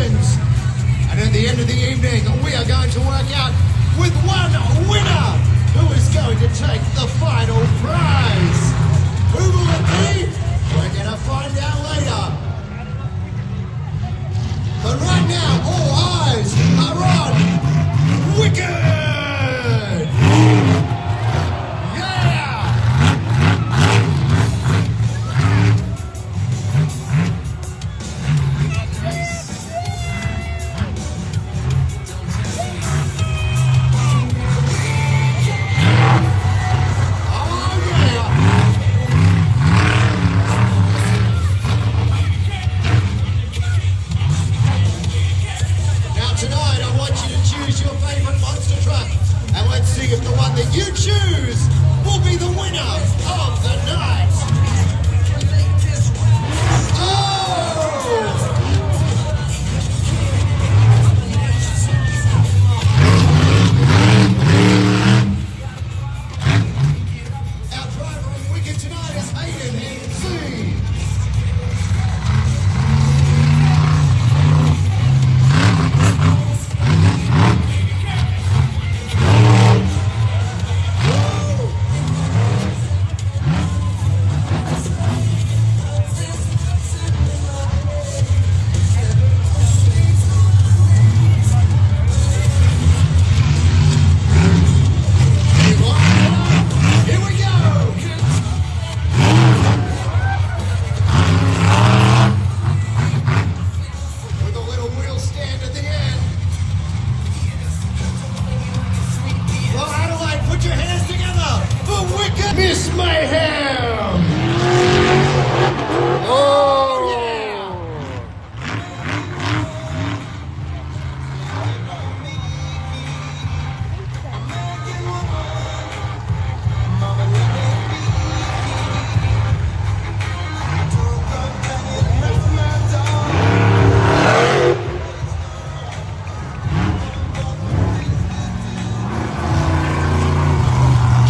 competitions. And at the end of the evening, we are going to work out with one winner who is going to take the final prize. Who will it be? We're going to find out later. But right now, all eyes are on Wicked! If the one that you choose will be the winner of the night. Oh! Our driver of Wicked tonight is Hayden MC. Miss Mayhem! Oh, yeah!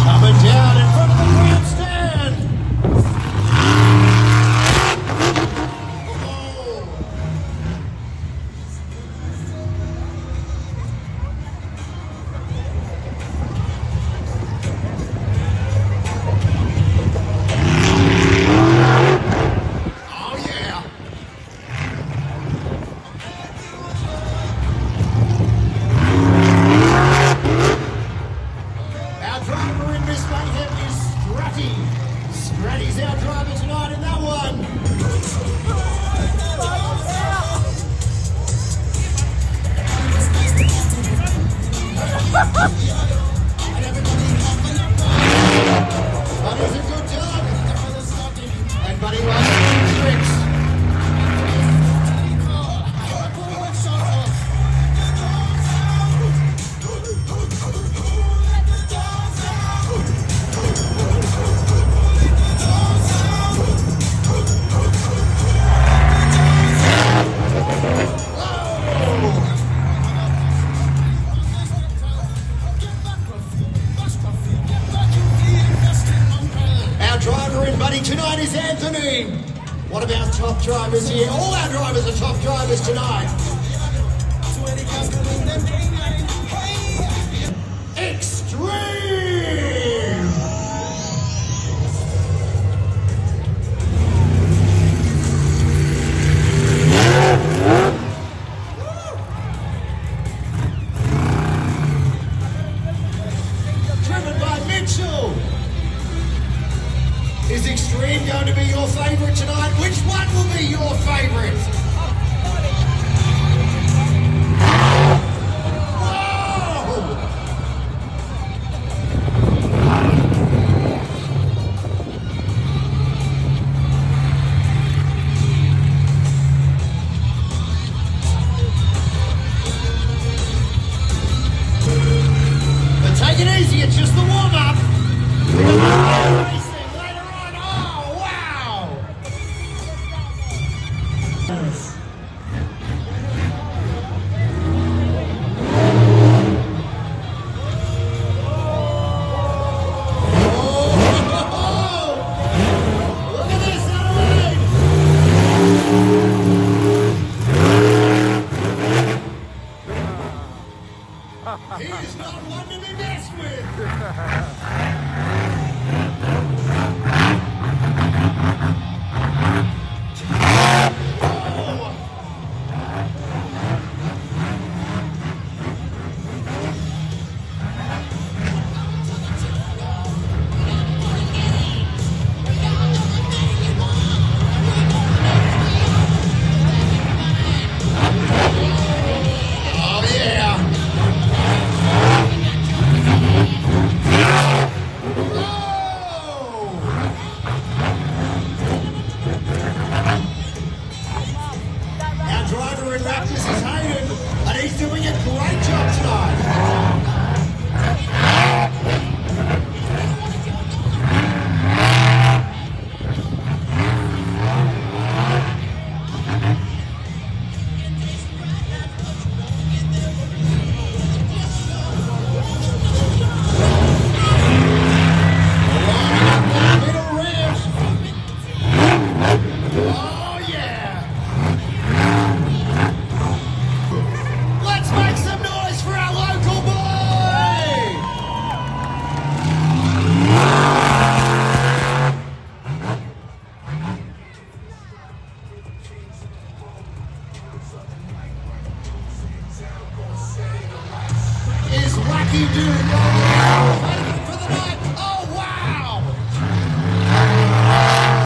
Coming down in front of the grandstand. Oh yeah. Our driver in Miss Mayhem is Scratty. Scratty's our driver tonight in that one. Buddy's a good dog. And Buddy loves tricks. Driver in Buddy tonight is Anthony. One of our top drivers here. All our drivers are top drivers tonight. Extreme! Driven by Mitchell. Is Extreme going to be your favourite tonight? Which one will be your favourite? But take it easy, it's just the warm-up. over in lap, this is Hayden, and he's doing a great job tonight. Is Wacky doing